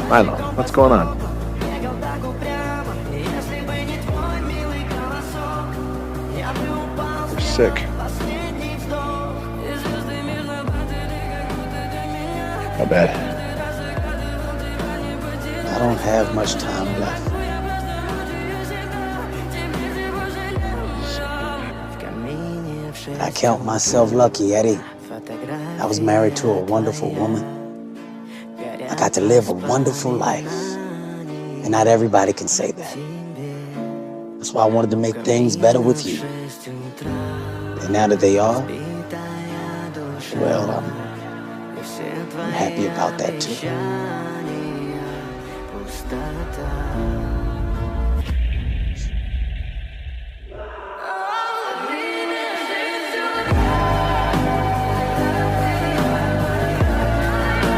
Milo, what's going on? You're sick. How bad? I don't have much time left. But I count myself lucky, Eddie. I was married to a wonderful woman. I got to live a wonderful life. And not everybody can say that. That's why I wanted to make things better with you. And now that they are, well, I'm happy about that too.